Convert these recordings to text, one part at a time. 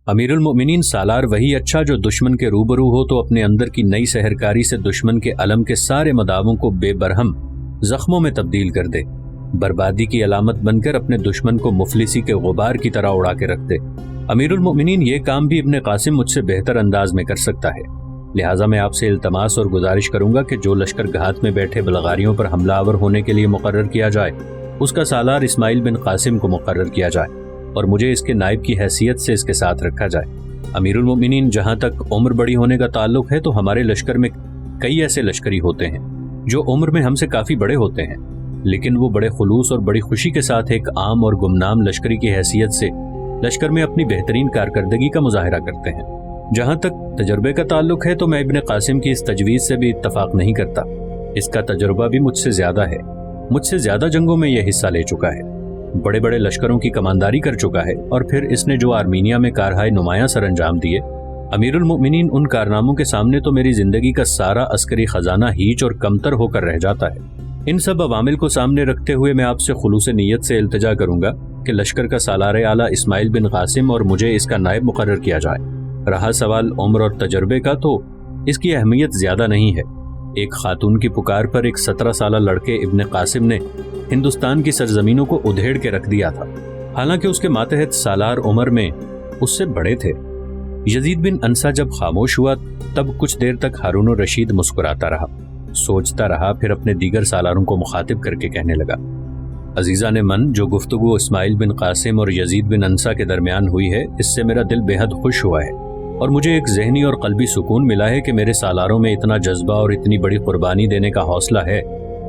امیر المؤمنین سالار وہی اچھا جو دشمن کے روبرو ہو تو اپنے اندر کی نئی سحرکاری سے دشمن کے علم کے سارے مداووں کو بے برہم زخموں میں تبدیل کر دے، بربادی کی علامت بن کر اپنے دشمن کو مفلسی کے غبار کی طرح اڑا کے رکھ دے۔ امیر المؤمنین یہ کام بھی ابن قاسم مجھ سے بہتر انداز میں کر سکتا ہے، لہٰذا میں آپ سے التماس اور گزارش کروں گا کہ جو لشکر گھات میں بیٹھے بلغاریوں پر حملہ آور ہونے کے لیے مقرر کیا جائے اس کا سالار اسماعیل بن قاسم کو مقرر کیا جائے اور مجھے اس کے نائب کی حیثیت سے اس کے ساتھ رکھا جائے۔ امیر المؤمنین جہاں تک عمر بڑی ہونے کا تعلق ہے تو ہمارے لشکر میں کئی ایسے لشکری ہوتے ہیں جو عمر میں ہم سے کافی بڑے ہوتے ہیں، لیکن وہ بڑے خلوص اور بڑی خوشی کے ساتھ ایک عام اور گمنام لشکری کی حیثیت سے لشکر میں اپنی بہترین کارکردگی کا مظاہرہ کرتے ہیں۔ جہاں تک تجربے کا تعلق ہے تو میں ابن قاسم کی اس تجویز سے بھی اتفاق نہیں کرتا۔ اس کا تجربہ بھی مجھ سے زیادہ ہے، مجھ سے زیادہ جنگوں میں یہ حصہ لے چکا ہے، بڑے بڑے لشکروں کی کمانداری کر چکا ہے، اور پھر اس نے جو آرمینیا میں کارہائے نمایاں سر انجام دیے، امیر المؤمنین ان کارناموں کے سامنے تو میری زندگی کا سارا عسکری خزانہ ہیچ اور کمتر ہو کر رہ جاتا ہے۔ ان سب عوامل کو سامنے رکھتے ہوئے میں آپ سے خلوص نیت سے التجا کروں گا کہ لشکر کا سالار اعلیٰ اسماعیل بن قاسم اور مجھے اس کا نائب مقرر کیا جائے۔ رہا سوال عمر اور تجربے کا تو اس کی اہمیت زیادہ نہیں ہے۔ ایک خاتون کی پکار پر ایک 17 سالہ لڑکے ابن قاسم نے ہندوستان کی سرزمینوں کو ادھیڑ کے رکھ دیا تھا، حالانکہ اس کے ماتحت سالار عمر میں اس سے بڑے تھے۔ یزید بن انسا جب خاموش ہوا تب کچھ دیر تک ہارون الرشید مسکراتا رہا، سوچتا رہا، پھر اپنے دیگر سالاروں کو مخاطب کر کے کہنے لگا، عزیزان من، جو گفتگو اسماعیل بن قاسم اور یزید بن انسا کے درمیان ہوئی ہے اس سے میرا دل بے حد خوش ہوا ہے، اور مجھے ایک ذہنی اور قلبی سکون ملا ہے کہ میرے سالاروں میں اتنا جذبہ اور اتنی بڑی قربانی دینے کا حوصلہ ہے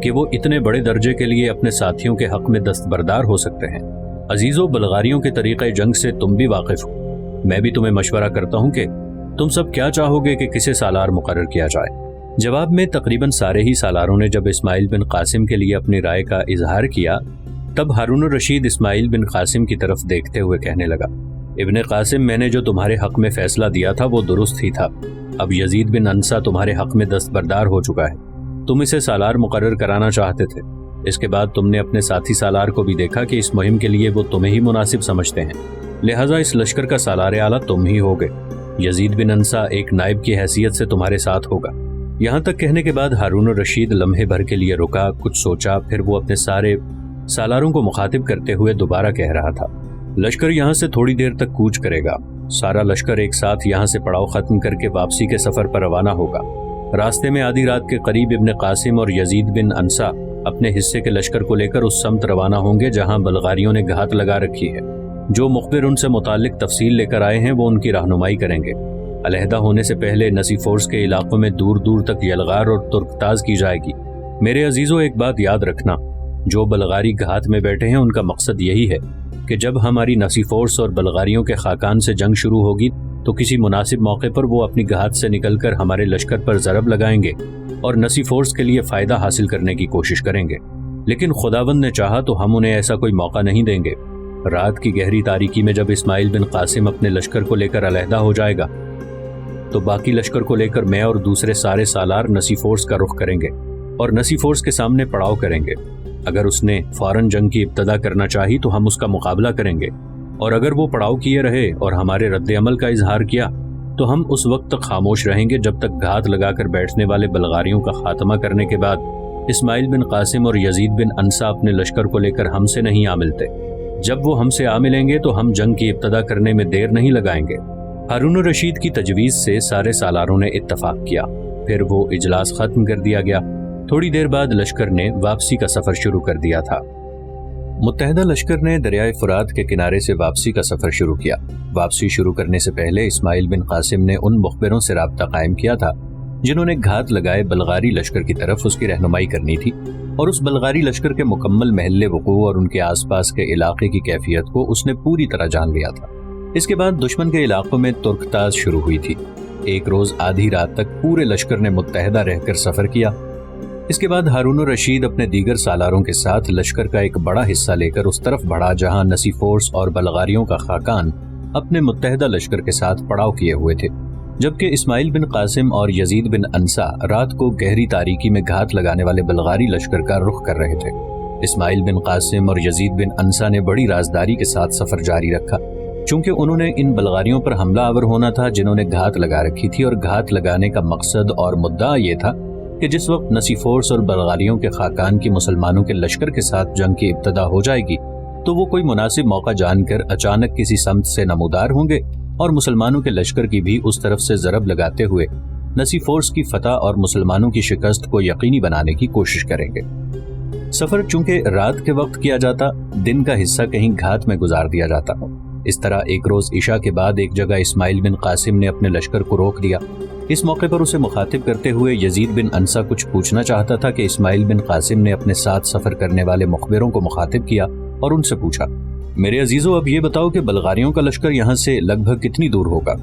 کہ وہ اتنے بڑے درجے کے لیے اپنے ساتھیوں کے حق میں دستبردار ہو سکتے ہیں۔ عزیزو، بلغاریوں کے طریقہ جنگ سے تم بھی واقف ہو، میں بھی تمہیں مشورہ کرتا ہوں کہ تم سب کیا چاہو گے کہ کسے سالار مقرر کیا جائے۔ جواب میں تقریباً سارے ہی سالاروں نے جب اسماعیل بن قاسم کے لیے اپنی رائے کا اظہار کیا تب ہارون الرشید اسماعیل بن قاسم کی طرف دیکھتے ہوئے کہنے لگا، ابن قاسم، میں نے جو تمہارے حق میں فیصلہ دیا تھا وہ درست ہی تھا۔ اب یزید بن انسا تمہارے حق میں دستبردار ہو چکا ہے، تم اسے سالار مقرر کرانا چاہتے تھے، اس کے بعد تم نے اپنے ساتھی سالار کو بھی دیکھا کہ اس مہم کے لیے وہ تمہیں ہی مناسب سمجھتے ہیں، لہٰذا اس لشکر کا سالار اعلیٰ تم ہی ہوگے۔ یزید بن انسا ایک نائب کی حیثیت سے تمہارے ساتھ ہوگا۔ یہاں تک کہنے کے بعد ہارون الرشید لمحے بھر کے لیے رکا، کچھ سوچا، پھر وہ اپنے سارے سالاروں کو مخاطب کرتے ہوئے دوبارہ کہہ رہا تھا، لشکر یہاں سے تھوڑی دیر تک کوچ کرے گا، سارا لشکر ایک ساتھ یہاں سے پڑاؤ ختم کر کے واپسی کے سفر پر روانہ ہوگا۔ راستے میں آدھی رات کے قریب ابن قاسم اور یزید بن انسا اپنے حصے کے لشکر کو لے کر اس سمت روانہ ہوں گے جہاں بلغاریوں نے گھات لگا رکھی ہے۔ جو مخبر ان سے متعلق تفصیل لے کر آئے ہیں وہ ان کی رہنمائی کریں گے۔ علیحدہ ہونے سے پہلے نسی فورس کے علاقوں میں دور دور تک یلغار اور ترکتاز کی جائے گی۔ میرے عزیزو، ایک بات یاد رکھنا، جو بلغاری گھات میں بیٹھے ہیں ان کا مقصد یہی ہے کہ جب ہماری نسی فورس اور بلغاریوں کے خاقان سے جنگ شروع ہوگی تو کسی مناسب موقع پر وہ اپنی گھات سے نکل کر ہمارے لشکر پر ضرب لگائیں گے اور نسی فورس کے لیے فائدہ حاصل کرنے کی کوشش کریں گے، لیکن خداوند نے چاہا تو ہم انہیں ایسا کوئی موقع نہیں دیں گے۔ رات کی گہری تاریکی میں جب اسماعیل بن قاسم اپنے لشکر کو لے کر علیحدہ ہو جائے گا تو باقی لشکر کو لے کر میں اور دوسرے سارے سالار نسی فورس کا رخ کریں گے اور نسی فورس کے سامنے پڑاؤ کریں گے۔ اگر اس نے فوراً جنگ کی ابتدا کرنا چاہی تو ہم اس کا مقابلہ کریں گے، اور اگر وہ پڑاؤ کیے رہے اور ہمارے رد عمل کا اظہار کیا تو ہم اس وقت تک خاموش رہیں گے جب تک گھات لگا کر بیٹھنے والے بلغاریوں کا خاتمہ کرنے کے بعد اسماعیل بن قاسم اور یزید بن انسا اپنے لشکر کو لے کر ہم سے نہیں آ ملتے۔ جب وہ ہم سے آ ملیں گے تو ہم جنگ کی ابتدا کرنے میں دیر نہیں لگائیں گے۔ ہارون الرشید کی تجویز سے سارے سالاروں نے اتفاق کیا، پھر وہ اجلاس ختم کر دیا گیا۔ تھوڑی دیر بعد لشکر نے واپسی کا سفر شروع کر دیا تھا۔ متحدہ لشکر نے دریائے فرات کے کنارے سے واپسی کا سفر شروع کیا۔ واپسی شروع کرنے سے پہلے اسماعیل بن قاسم نے ان مخبروں سے رابطہ قائم کیا تھا جنہوں نے گھات لگائے بلغاری لشکر کی طرف اس کی رہنمائی کرنی تھی، اور اس بلغاری لشکر کے مکمل محل وقوع اور ان کے آس پاس کے علاقے کی کیفیت کو اس نے پوری طرح جان لیا تھا۔ اس کے بعد دشمن کے علاقوں میں ترکتاز شروع ہوئی تھی۔ ایک روز آدھی رات تک پورے لشکر نے متحدہ رہ کر سفر کیا۔ اس کے بعد ہارون الرشید اپنے دیگر سالاروں کے ساتھ لشکر کا ایک بڑا حصہ لے کر اس طرف بڑھا جہاں نسی فورس اور بلغاریوں کا خاقان اپنے متحدہ لشکر کے ساتھ پڑاؤ کیے ہوئے تھے، جبکہ اسماعیل بن قاسم اور یزید بن انسا رات کو گہری تاریکی میں گھات لگانے والے بلغاری لشکر کا رخ کر رہے تھے۔ اسماعیل بن قاسم اور یزید بن انسا نے بڑی رازداری کے ساتھ سفر جاری رکھا، چونکہ انہوں نے ان بلغاریوں پر حملہ آور ہونا تھا جنہوں نے گھات لگا رکھی تھی، اور گھات لگانے کا مقصد اور مدعا یہ تھا کہ جس وقت نسیفورس اور بلغاریوں کے خاقان کی مسلمانوں کے لشکر کے ساتھ جنگ کی ابتدا ہو جائے گی تو وہ کوئی مناسب موقع جان کر اچانک کسی سمت سے نمودار ہوں گے اور مسلمانوں کے لشکر کی بھی اس طرف سے ضرب لگاتے ہوئے نسیفورس کی فتح اور مسلمانوں کی شکست کو یقینی بنانے کی کوشش کریں گے۔ سفر چونکہ رات کے وقت کیا جاتا، دن کا حصہ کہیں گھات میں گزار دیا جاتا۔ اس طرح ایک روز عشاء کے بعد ایک جگہ اسماعیل بن قاسم نے اپنے لشکر کو روک دیا۔ اس موقع پر اسے مخاطب کرتے ہوئے یزید بن انسا کچھ پوچھنا چاہتا تھا کہ اسماعیل بن قاسم نے اپنے ساتھ سفر کرنے والے مخبروں کو مخاطب کیا اور ان سے پوچھا، میرے عزیزو، اب یہ بتاؤ کہ بلغاریوں کا لشکر یہاں سے لگ بھگ کتنی دور ہوگا؟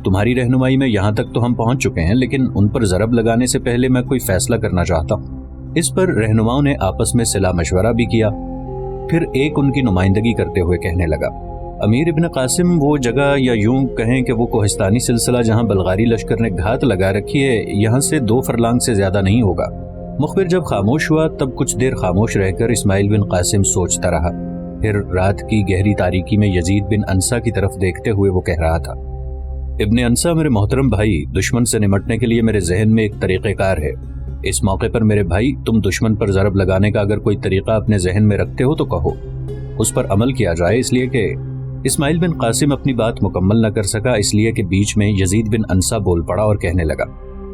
تمہاری رہنمائی میں یہاں تک تو ہم پہنچ چکے ہیں، لیکن ان پر ضرب لگانے سے پہلے میں کوئی فیصلہ کرنا چاہتا ہوں۔ اس پر رہنماؤں نے آپس میں صلاح مشورہ بھی کیا۔ پھر ایک ان کی نمائندگی کرتے ہوئے کہنے لگا، امیر ابن قاسم، وہ جگہ یا یوں کہیں کہ وہ کوہستانی سلسلہ جہاں بلغاری لشکر نے گھات لگا رکھی ہے، یہاں سے 2 فرلانگ سے زیادہ نہیں ہوگا۔ مخبر جب خاموش ہوا تب کچھ دیر خاموش رہ کر اسماعیل بن قاسم سوچتا رہا۔ پھر رات کی گہری تاریکی میں یزید بن انسا کی طرف دیکھتے ہوئے وہ کہہ رہا تھا، ابن انسا، میرے محترم بھائی، دشمن سے نمٹنے کے لیے میرے ذہن میں ایک طریقہ کار ہے۔ اس موقع پر میرے بھائی، تم دشمن پر ضرب لگانے کا اگر کوئی طریقہ اپنے ذہن میں رکھتے ہو تو کہو، اس پر عمل کیا جائے، اس لیے کہ اسماعیل بن قاسم اپنی بات مکمل نہ کر سکا، اس لیے کہ بیچ میں یزید بن انسا بول پڑا اور کہنے لگا،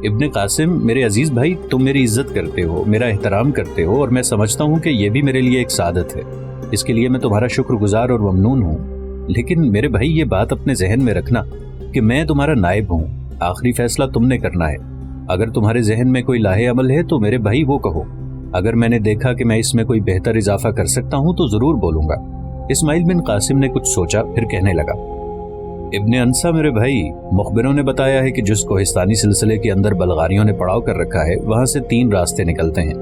ابن قاسم، میرے عزیز بھائی، تم میری عزت کرتے ہو، میرا احترام کرتے ہو، اور میں سمجھتا ہوں کہ یہ بھی میرے لیے ایک سعادت ہے۔ اس کے لیے میں تمہارا شکر گزار اور ممنون ہوں، لیکن میرے بھائی یہ بات اپنے ذہن میں رکھنا کہ میں تمہارا نائب ہوں، آخری فیصلہ تم نے کرنا ہے۔ اگر تمہارے ذہن میں کوئی لاہے عمل ہے تو میرے بھائی وہ کہو، اگر میں نے دیکھا کہ میں اس میں کوئی بہتر اضافہ کر سکتا ہوں تو ضرور بولوں گا۔ اسماعیل بن قاسم نے کچھ سوچا، پھر کہنے لگا، ابن انسا میرے بھائی، مخبروں نے بتایا ہے کہ جس کوہستانی سلسلے کے اندر بلغاریوں نے پڑاؤ کر رکھا ہے وہاں سے 3 راستے نکلتے ہیں۔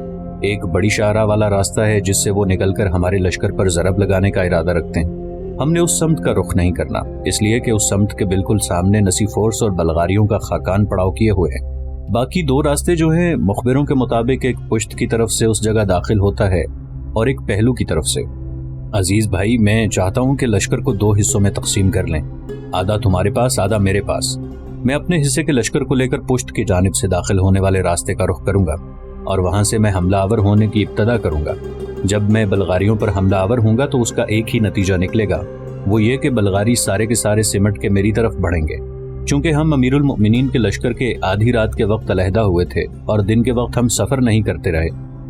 ایک بڑی شاہراہ والا راستہ ہے جس سے وہ نکل کر ہمارے لشکر پر ضرب لگانے کا ارادہ رکھتے ہیں۔ ہم نے اس سمت کا رخ نہیں کرنا، اس لیے کہ اس سمت کے بالکل سامنے نسیفورس اور بلغاریوں کا خاقان پڑاؤ کیے ہوئے ہیں۔ باقی 2 راستے جو ہیں، مخبروں کے مطابق ایک پشت کی طرف سے اس جگہ داخل ہوتا ہے اور ایک پہلو کی طرف سے۔ عزیز بھائی، میں چاہتا ہوں کہ لشکر کو 2 حصوں میں تقسیم کر لیں، آدھا تمہارے پاس، آدھا میرے پاس۔ میں اپنے حصے کے لشکر کو لے کر پشت کی جانب سے داخل ہونے والے راستے کا رخ کروں گا اور وہاں سے میں حملہ آور ہونے کی ابتدا کروں گا۔ جب میں بلغاریوں پر حملہ آور ہوں گا تو اس کا ایک ہی نتیجہ نکلے گا، وہ یہ کہ بلغاری سارے کے سارے سمٹ کے میری طرف بڑھیں گے۔ چونکہ ہم امیر المؤمنین کے لشکر کے آدھی رات کے وقت علیحدہ ہوئے تھے اور دن کے وقت ہم سفر نہیں کرتے رہے،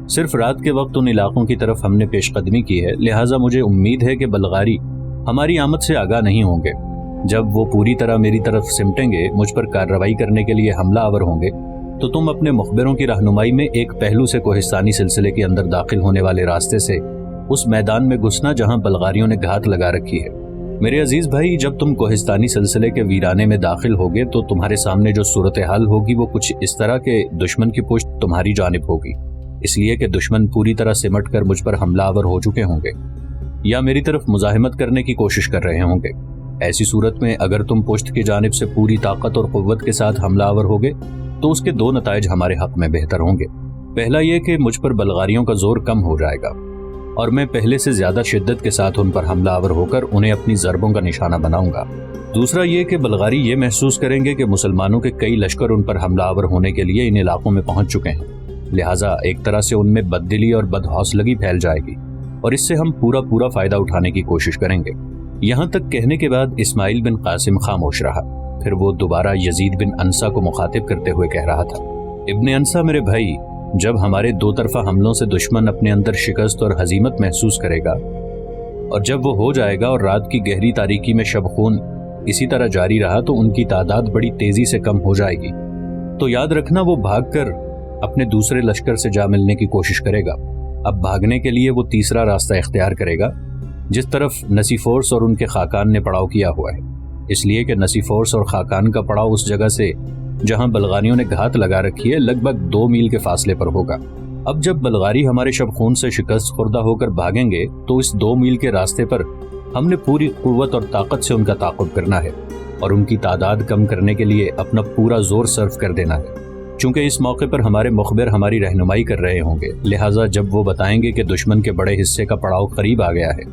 صرف رات کے وقت ان علاقوں کی طرف ہم نے پیش قدمی کی ہے، لہٰذا مجھے امید ہے کہ بلغاری ہماری آمد سے آگاہ نہیں ہوں گے۔ جب وہ پوری طرح میری طرف سمٹیں گے، مجھ پر کارروائی کرنے کے لیے حملہ آور ہوں گے، تو تم اپنے مخبروں کی رہنمائی میں ایک پہلو سے کوہستانی سلسلے کے اندر داخل ہونے والے راستے سے اس میدان میں گھسنا جہاں بلغاریوں نے گھات لگا رکھی ہے۔ میرے عزیز بھائی، جب تم کوہستانی سلسلے کے ویرانے میں داخل ہوگے تو تمہارے سامنے جو صورتحال ہوگی وہ کچھ اس طرح کہ دشمن کی پشت تمہاری جانب ہوگی، اس لیے کہ دشمن پوری طرح سمٹ کر مجھ پر حملہ آور ہو چکے ہوں گے یا میری طرف مزاحمت کرنے کی کوشش کر رہے ہوں گے۔ ایسی صورت میں اگر تم پشت کی جانب سے پوری طاقت اور قوت کے ساتھ حملہ آور ہوگے تو اس کے 2 نتائج ہمارے حق میں بہتر ہوں گے۔ پہلا یہ کہ مجھ پر بلغاریوں کا زور کم ہو جائے گا اور میں پہلے سے زیادہ شدت کے ساتھ ان پر حملہ آور ہو کر انہیں اپنی ضربوں کا نشانہ بناؤں گا۔ دوسرا یہ کہ بلغاری یہ محسوس کریں گے کہ مسلمانوں کے کئی لشکر ان پر حملہ آور ہونے کے لیے ان علاقوں میں پہنچ چکے ہیں، لہٰذا ایک طرح سے ان میں بددلی اور بدحوصلگی پھیل جائے گی اور اس سے ہم پورا فائدہ اٹھانے کی کوشش کریں گے۔ یہاں تک کہنے کے بعد اسماعیل بن قاسم خاموش رہا، پھر وہ دوبارہ یزید بن انسا کو مخاطب کرتے ہوئے کہہ رہا تھا، ابن انسا میرے بھائی، جب ہمارے 2 طرفہ حملوں سے دشمن اپنے اندر شکست اور ہزیمت محسوس کرے گا اور جب وہ ہو جائے گا اور رات کی گہری تاریکی میں شب خون اسی طرح جاری رہا تو ان کی تعداد بڑی تیزی سے کم ہو جائے گی، تو یاد رکھنا وہ بھاگ کر اپنے دوسرے لشکر سے جا ملنے کی کوشش کرے گا۔ اب بھاگنے کے لیے وہ تیسرا راستہ اختیار کرے گا جس طرف نسیفورس اور ان کے خاقان نے پڑاؤ کیا ہوا ہے، اس لیے کہ نسیفورس اور خاقان کا پڑاؤ اس جگہ سے جہاں بلغاریوں نے گھات لگا رکھی ہے لگ بھگ 2 میل کے فاصلے پر ہوگا۔ اب جب بلغاری ہمارے شب خون سے شکست خوردہ ہو کر بھاگیں گے تو اس 2 میل کے راستے پر ہم نے پوری قوت اور طاقت سے ان کا تعاقب کرنا ہے اور ان کی تعداد کم کرنے کے لیے اپنا پورا زور صرف کر دینا ہے۔ چونکہ اس موقع پر ہمارے مخبر ہماری رہنمائی کر رہے ہوں گے، لہٰذا جب وہ بتائیں گے کہ دشمن کے بڑے حصے کا پڑاؤ قریب آ گیا ہے،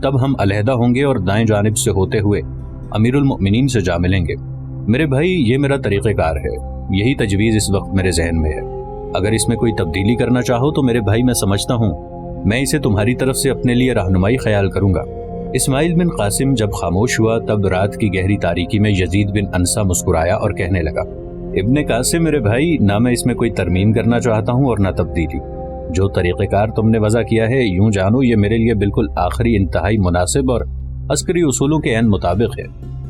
تب ہم علیحدہ ہوں گے اور دائیں جانب سے ہوتے ہوئے امیر المؤمنین سے جا ملیں گے۔ میرے بھائی، یہ میرا طریقہ کار ہے، یہی تجویز اس وقت میرے ذہن میں ہے۔ اگر اس میں کوئی تبدیلی کرنا چاہو تو میرے بھائی میں سمجھتا ہوں میں اسے تمہاری طرف سے اپنے لیے رہنمائی خیال کروں گا۔ اسماعیل بن قاسم جب خاموش ہوا تب رات کی گہری تاریکی میں یزید بن انسا مسکرایا اور کہنے لگا، ابن قاسم میرے بھائی، نہ میں اس میں کوئی ترمیم کرنا چاہتا ہوں اور نہ تبدیلی۔ جو طریقہ کار تم نے وضع کیا ہے، یوں جانو یہ میرے لیے بالکل آخری، انتہائی مناسب اور عسکری اصولوں کے عین مطابق ہے۔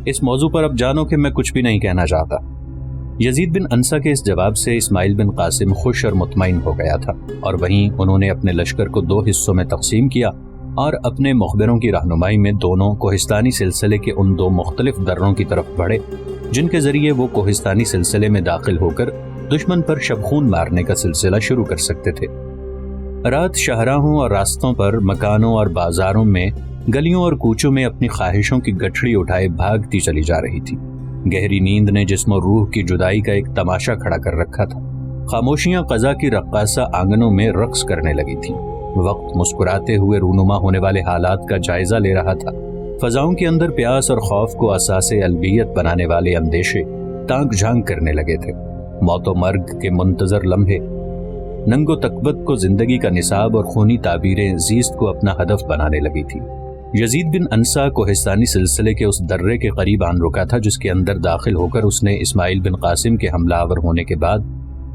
اس موضوع پر اب جانو کہ میں کچھ بھی نہیں کہنا چاہتا۔ یزید بن انسا کے اس جواب سے اسماعیل بن قاسم خوش اور مطمئن ہو گیا تھا، اور وہیں انہوں نے اپنے لشکر کو 2 حصوں میں تقسیم کیا اور اپنے مخبروں کی رہنمائی میں دونوں کوہستانی سلسلے کے ان 2 مختلف دروں کی طرف بڑھے جن کے ذریعے وہ کوہستانی سلسلے میں داخل ہو کر دشمن پر شبخون مارنے کا سلسلہ شروع کر سکتے تھے۔ رات شاہراہوں اور راستوں پر، مکانوں اور بازاروں میں، گلیوں اور کوچوں میں اپنی خواہشوں کی گٹھڑی اٹھائے بھاگتی چلی جا رہی تھی۔ گہری نیند نے جسم و روح کی جدائی کا ایک تماشا کھڑا کر رکھا تھا۔ خاموشیاں قضا کی رقاصہ آنگنوں میں رقص کرنے لگی تھیں۔ وقت مسکراتے ہوئے رونما ہونے والے حالات کا جائزہ لے رہا تھا۔ فضاؤں کے اندر پیاس اور خوف کو اساس البیت بنانے والے اندیشے تانک جھانک کرنے لگے تھے۔ موت و مرگ کے منتظر لمحے، ننگ و تکبت کو زندگی کا نصاب اور خونی تعبیریں زیست کو اپنا ہدف بنانے لگی تھی۔ یزید بن انسا کوہستانی سلسلے کے اس درے کے قریب آن رکا تھا جس کے اندر داخل ہو کر اس نے اسماعیل بن قاسم کے حملہ آور ہونے کے بعد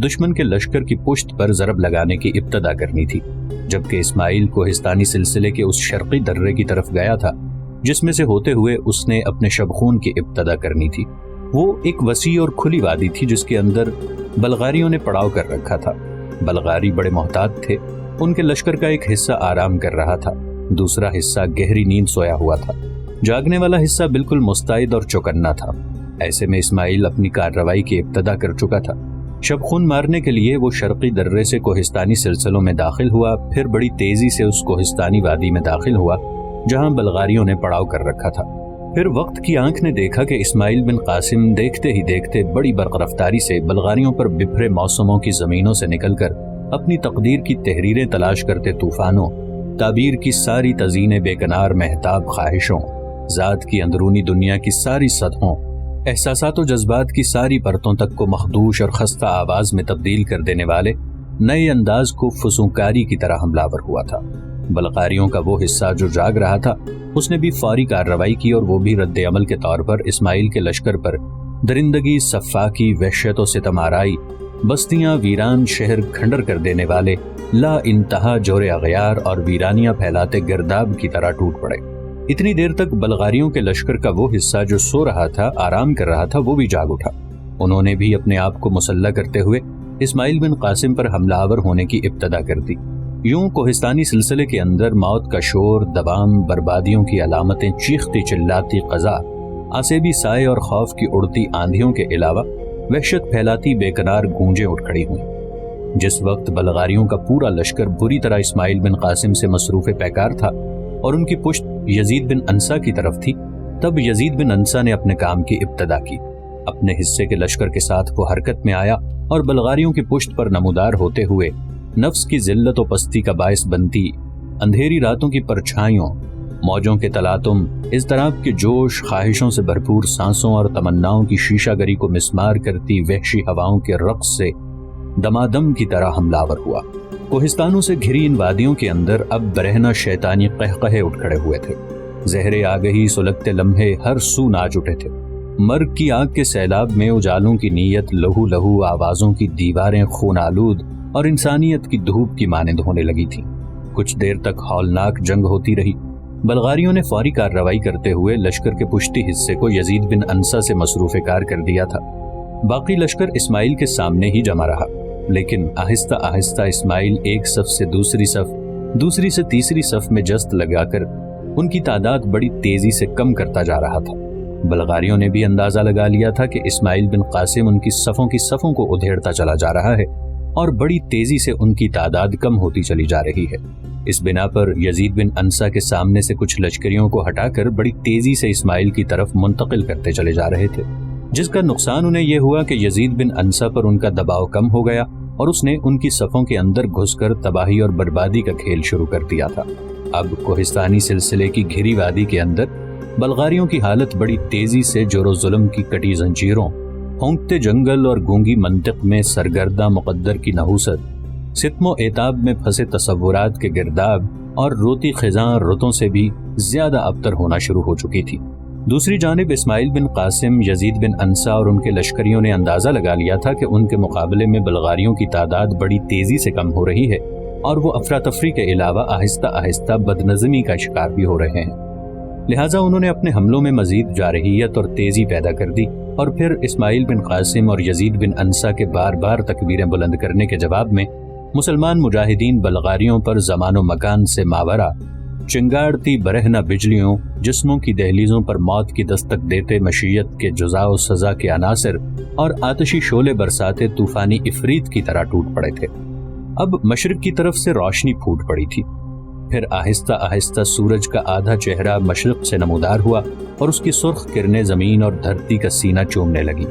دشمن کے لشکر کی پشت پر ضرب لگانے کی ابتدا کرنی تھی، جبکہ اسماعیل کوہستانی سلسلے کے اس شرقی درے کی طرف گیا تھا جس میں سے ہوتے ہوئے اس نے اپنے شبخون کی ابتدا کرنی تھی۔ وہ ایک وسیع اور کھلی وادی تھی جس کے اندر بلغاریوں نے پڑاؤ کر رکھا تھا۔ بلغاری بڑے محتاط تھے، ان کے لشکر کا ایک حصہ آرام کر رہا تھا، دوسرا حصہ گہری نیند سویا ہوا تھا، جاگنے والا حصہ بالکل مستعد اور چوکنا تھا۔ ایسے میں اسماعیل اپنی کارروائی کی ابتدا کر چکا تھا۔ شبخون مارنے کے لیے وہ شرقی درے سے کوہستانی سلسلوں میں داخل ہوا، پھر بڑی تیزی سے اس کوہستانی وادی میں داخل ہوا جہاں بلغاریوں نے پڑاؤ کر رکھا تھا۔ پھر وقت کی آنکھ نے دیکھا کہ اسماعیل بن قاسم دیکھتے ہی دیکھتے بڑی برق رفتاری سے بلغاریوں پر بپھرے موسموں کی زمینوں سے نکل کر اپنی تقدیر کی تحریریں تلاش کرتے طوفانوں، تعبیر کی ساری تزئین بے کنار مہتاب خواہشوں، ذات کی اندرونی دنیا کی ساری سطحوں، احساسات و جذبات کی ساری پرتوں تک کو مخدوش اور خستہ آواز میں تبدیل کر دینے والے نئے انداز کو فسونکاری کی طرح حملہ آور ہوا تھا۔ بلغاریوں کا وہ حصہ جو جاگ رہا تھا اس نے بھی فوری کارروائی کی، اور وہ بھی رد عمل کے طور پر اسماعیل کے لشکر پر درندگی، سفاکی، وحشت و ستم آرائی، بستیاں ویران، شہر کھنڈر کر دینے والے لا انتہا جور اغیار اور ویرانیاں پھیلاتے گرداب کی طرح ٹوٹ پڑے۔ اتنی دیر تک بلغاریوں کے لشکر کا وہ حصہ جو سو رہا تھا، آرام کر رہا تھا، وہ بھی جاگ اٹھا۔ انہوں نے بھی اپنے آپ کو مسلح کرتے ہوئے اسماعیل بن قاسم پر حملہ آور ہونے کی ابتدا کر دی۔ یوں کوہستانی سلسلے کے اندر موت کا شور، دبام، بربادیوں کی علامتیں، چیختی چلاتی قضا، آسیبی سائے اور خوف کی اڑتی آندھیوں کے علاوہ وحشت پھیلاتی بے کنار گونجیں اٹھ کھڑی ہوئیں۔ جس وقت بلغاریوں کا پورا لشکر بری طرح اسماعیل بن قاسم سے مصروف پیکار تھا اور ان کی پشت یزید بن انسا کی طرف تھی، تب یزید بن انسا نے اپنے کام کی ابتدا کی۔ اپنے حصے کے لشکر کے ساتھ وہ حرکت میں آیا اور بلغاریوں کی پشت پر نمودار ہوتے ہوئے نفس کی ذلت و پستی کا باعث بنتی اندھیری راتوں کی پرچھائیوں، موجوں کے تلاطم، اضطراب کے جوش، خواہشوں سے بھرپور سانسوں اور تمناؤں کی شیشہ گری کو مسمار کرتی وحشی ہواؤں کے رقص سے دمادم کی طرح حملہ آور ہوا۔ کوہستانوں سے گھری ان وادیوں کے اندر اب برہنہ شیطانی قہقہے اٹھ کھڑے ہوئے تھے۔ زہر آگہی سلگتے لمحے ہر سو ناچ اٹھے تھے۔ مرگ کی آگ کے سیلاب میں اجالوں کی نیت لہو لہو، آوازوں کی دیواریں خون آلود اور انسانیت کی دھوپ کی مانند ہونے لگی تھی۔ کچھ دیر تک ہولناک جنگ ہوتی رہی۔ بلغاریوں نے فوری کارروائی کرتے ہوئے لشکر کے پشتی حصے کو یزید بن انسا سے مصروف کار کر دیا تھا۔ باقی لشکر اسماعیل کے سامنے ہی جمع رہا، لیکن آہستہ آہستہ اسماعیل ایک صف سے دوسری صف، دوسری سے تیسری صف میں جست لگا کر ان کی تعداد بڑی تیزی سے کم کرتا جا رہا تھا۔ بلغاریوں نے بھی اندازہ لگا لیا تھا کہ اسماعیل بن قاسم ان کی صفوں کو ادھیڑتا چلا جا رہا ہے اور بڑی تیزی سے ان کی تعداد کم ہوتی چلی جا رہی ہے۔ اس بنا پر یزید بن انسا کے سامنے سے کچھ لشکریوں کو ہٹا کر بڑی تیزی سے اسماعیل کی طرف منتقل کرتے چلے جا رہے تھے، جس کا نقصان انہیں یہ ہوا کہ یزید بن انسا پر ان کا دباؤ کم ہو گیا اور اس نے ان کی صفوں کے اندر گھس کر تباہی اور بربادی کا کھیل شروع کر دیا تھا۔ اب کوہستانی سلسلے کی گھری وادی کے اندر بلغاریوں کی حالت بڑی تیزی سے جور و ظلم کی کٹی زنجیروں، ہونکتے جنگل اور گونگی منطق میں سرگردہ مقدر کی نحوست، ستم و عتاب میں پھنسے تصورات کے گرداب اور روتی خزاں رتوں سے بھی زیادہ ابتر ہونا شروع ہو چکی تھی۔ دوسری جانب اسماعیل بن قاسم، یزید بن انسا اور ان کے لشکریوں نے اندازہ لگا لیا تھا کہ ان کے مقابلے میں بلغاریوں کی تعداد بڑی تیزی سے کم ہو رہی ہے اور وہ افراتفری کے علاوہ آہستہ آہستہ بدنظمی کا شکار بھی ہو رہے ہیں۔ لہٰذا انہوں نے اپنے حملوں میں مزید جارحیت اور تیزی پیدا کر دی، اور پھر اسماعیل بن قاسم اور یزید بن انسا کے بار بار تکبیریں بلند کرنے کے جواب میں مسلمان مجاہدین بلغاریوں پر زمان و مکان سے ماورا چنگاڑتی برہنہ بجلیوں، جسموں کی دہلیزوں پر موت کی دستک دیتے مشیت کے جزا و سزا کے عناصر اور آتشی شعلے برساتے طوفانی افریت کی طرح ٹوٹ پڑے تھے۔ اب مشرق کی طرف سے روشنی پھوٹ پڑی تھی، پھر آہستہ آہستہ سورج کا آدھا چہرہ مشرق سے نمودار ہوا اور اس کی سرخ کرنیں زمین اور دھرتی کا سینہ چومنے لگی۔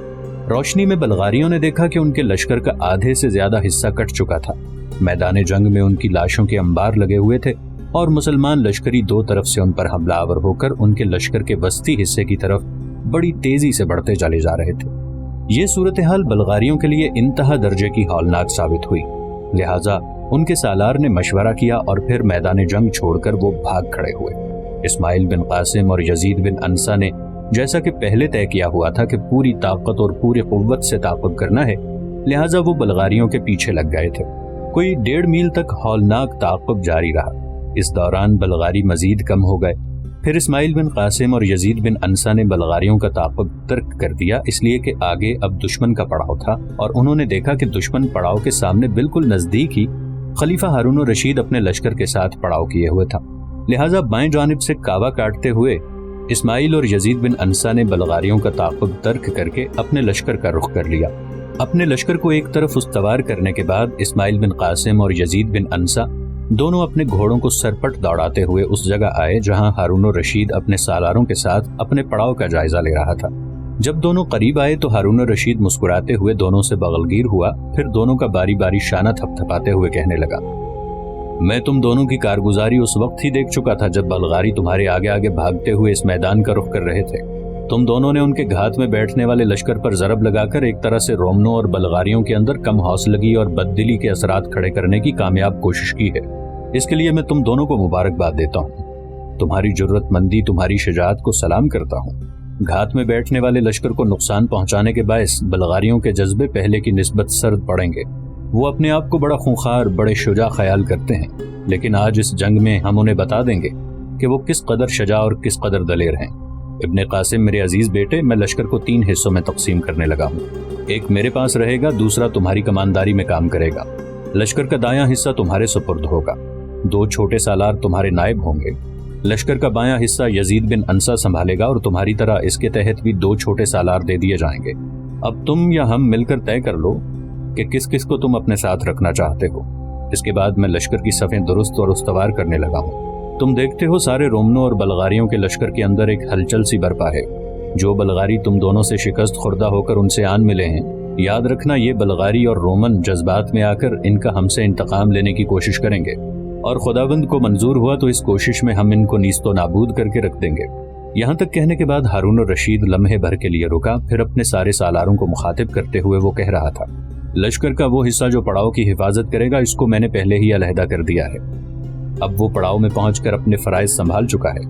روشنی میں بلغاریوں نے دیکھا کہ ان کے لشکر کا آدھے سے زیادہ حصہ کٹ چکا تھا۔ میدان جنگ میں ان کی لاشوں کے انبار لگے ہوئے تھے اور مسلمان لشکری دو طرف سے ان پر حملہ آور ہو کر ان کے لشکر کے وسطی حصے کی طرف بڑی تیزی سے بڑھتے چلے جا رہے تھے۔ یہ صورتحال بلغاریوں کے لیے انتہا درجے کی ہولناک ثابت ہوئی، لہٰذا ان کے سالار نے مشورہ کیا اور پھر میدان جنگ چھوڑ کر وہ بھاگ کھڑے ہوئے۔ اسماعیل بن قاسم اور یزید بن انسا نے جیسا کہ پہلے طے کیا ہوا تھا کہ پوری طاقت اور پوری قوت سے تعاقب کرنا ہے، لہٰذا وہ بلغاریوں کے پیچھے لگ گئے تھے۔ کوئی 1.5 میل تک ہولناک تعاقب جاری رہا۔ اس دوران بلغاری مزید کم ہو گئے۔ پھر اسماعیل بن قاسم اور یزید بن انسا نے بلغاریوں کا تعاقب ترک کر دیا، اس لیے کہ آگے اب دشمن کا پڑاؤ تھا، اور انہوں نے دیکھا کہ دشمن پڑاؤ کے سامنے بالکل نزدیک ہی خلیفہ ہارون الرشید اپنے لشکر کے ساتھ پڑاؤ کیے ہوئے تھا۔ لہٰذا بائیں جانب سے کعبہ کاٹتے ہوئے اسماعیل اور یزید بن انسا نے بلغاریوں کا تعاقب ترک کر کے اپنے لشکر کا رخ کر لیا۔ اپنے لشکر کو ایک طرف استوار کرنے کے بعد اسماعیل بن قاسم اور یزید بن انسا دونوں اپنے گھوڑوں کو سرپٹ دوڑاتے ہوئے اس جگہ آئے جہاں ہارون الرشید اپنے سالاروں کے ساتھ اپنے پڑاؤ کا جائزہ لے رہا تھا۔ جب دونوں قریب آئے تو ہارون الرشید مسکراتے ہوئے دونوں سے بغلگیر ہوا، پھر دونوں کا باری باری شانہ تھپ تھپاتے ہوئے کہنے لگا، میں تم دونوں کی کارگزاری اس وقت ہی دیکھ چکا تھا جب بلغاری تمہارے آگے آگے بھاگتے ہوئے اس میدان کا رخ کر رہے تھے۔ تم دونوں نے ان کے گھات میں بیٹھنے والے لشکر پر ضرب لگا کر ایک طرح سے رومنوں اور بلغاریوں کے اندر کم حوصلگی اور بددلی کے اثرات کھڑے کرنے کی کامیاب کوشش کی ہے۔ اس کے لیے میں تم دونوں کو مبارکباد دیتا ہوں۔ تمہاری جرت مندی، تمہاری شجاعت کو سلام کرتا ہوں۔ گھات میں بیٹھنے والے لشکر کو نقصان پہنچانے کے باعث بلغاریوں کے جذبے پہلے کی نسبت سرد پڑیں گے۔ وہ اپنے آپ کو بڑا خونخوار، بڑے شجاع خیال کرتے ہیں، لیکن آج اس جنگ میں ہم انہیں بتا دیں گے کہ وہ کس قدر شجاع اور کس قدر دلیر ہیں۔ ابن قاسم میرے عزیز بیٹے، میں لشکر کو 3 حصوں میں تقسیم کرنے لگا ہوں۔ ایک میرے پاس رہے گا، دوسرا تمہاری کمانداری میں کام کرے گا۔ لشکر کا دایاں حصہ تمہارے سپرد ہوگا، 2 چھوٹے سالار تمہارے نائب ہوں گے۔ لشکر کا بایاں حصہ یزید بن انسا سنبھالے گا اور تمہاری طرح اس کے تحت بھی 2 چھوٹے سالار دے دیے جائیں گے۔ اب تم یا ہم مل کر طے کر لو کہ کس کس کو تم اپنے ساتھ رکھنا چاہتے ہو۔ اس کے بعد میں لشکر کی صفیں درست اور استوار کرنے لگا ہوں۔ تم دیکھتے ہو سارے رومنوں اور بلغاریوں کے لشکر کے اندر ایک ہلچل سی برپا ہے۔ جو بلغاری تم دونوں سے شکست خوردہ ہو کر ان سے آن ملے ہیں، یاد رکھنا یہ بلغاری اور رومن جذبات میں آ کر ان کا ہم سے انتقام لینے کی کوشش کریں گے، اور خداوند کو منظور ہوا تو اس کوشش میں ہم ان کو نیست و نابود کر کے رکھ دیں گے۔ یہاں تک کہنے کے بعد ہارون الرشید لمحے بھر کے لیے رکا، پھر اپنے سارے سالاروں کو مخاطب کرتے ہوئے وہ کہہ رہا تھا، لشکر کا وہ حصہ جو پڑاؤ کی حفاظت کرے گا، اس کو میں نے پہلے ہی علیحدہ کر دیا ہے۔ اب وہ پڑاؤ میں پہنچ کر اپنے فرائض سنبھال چکا ہے۔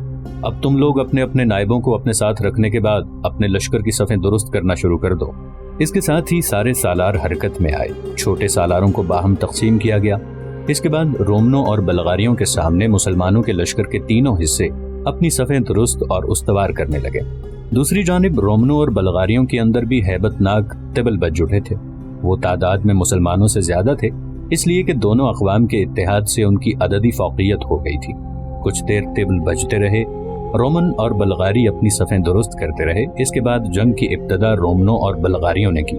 اب تم لوگ اپنے اپنے نائبوں کو اپنے ساتھ رکھنے کے بعد اپنے لشکر کی صفیں درست کرنا شروع کر دو۔ اس کے ساتھ ہی سارے سالار حرکت میں آئے، چھوٹے سالاروں کو باہم تقسیم کیا گیا۔ اس کے بعد رومنوں اور بلغاریوں کے سامنے مسلمانوں کے لشکر کے 3 حصے اپنی صفیں درست اور استوار کرنے لگے۔ دوسری جانب رومنوں اور بلغاریوں کے اندر بھی ہیبت ناک طبل بج اٹھے تھے۔ وہ تعداد میں مسلمانوں سے زیادہ تھے، اس لیے کہ دونوں اقوام کے اتحاد سے ان کی عددی فوقیت ہو گئی تھی۔ کچھ دیر طبل بجتے رہے، رومن اور بلغاری اپنی صفیں درست کرتے رہے۔ اس کے بعد جنگ کی ابتدا رومنوں اور بلغاریوں نے کی۔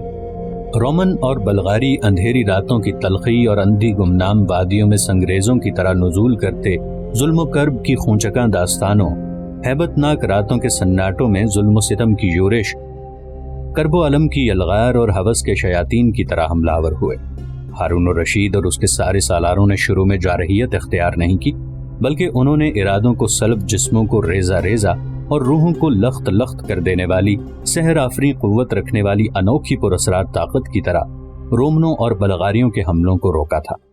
رومن اور بلغاری اندھیری راتوں کی تلخی اور اندھی گمنام وادیوں میں سنگریزوں کی طرح نزول کرتے ظلم و کرب کی خونچکاں داستانوں، ہیبت ناک راتوں کے سناٹوں میں ظلم و ستم کی یورش، کرب و علم کی یلغار اور ہوس کے شیاطین کی طرح حملہ آور ہوئے۔ ہارون الرشید اور اس کے سارے سالاروں نے شروع میں جارحیت اختیار نہیں کی، بلکہ انہوں نے ارادوں کو سلب، جسموں کو ریزہ ریزہ اور روحوں کو لخت لخت کر دینے والی سحر آفری قوت رکھنے والی انوکھی پراسرار طاقت کی طرح رومنوں اور بلغاریوں کے حملوں کو روکا تھا۔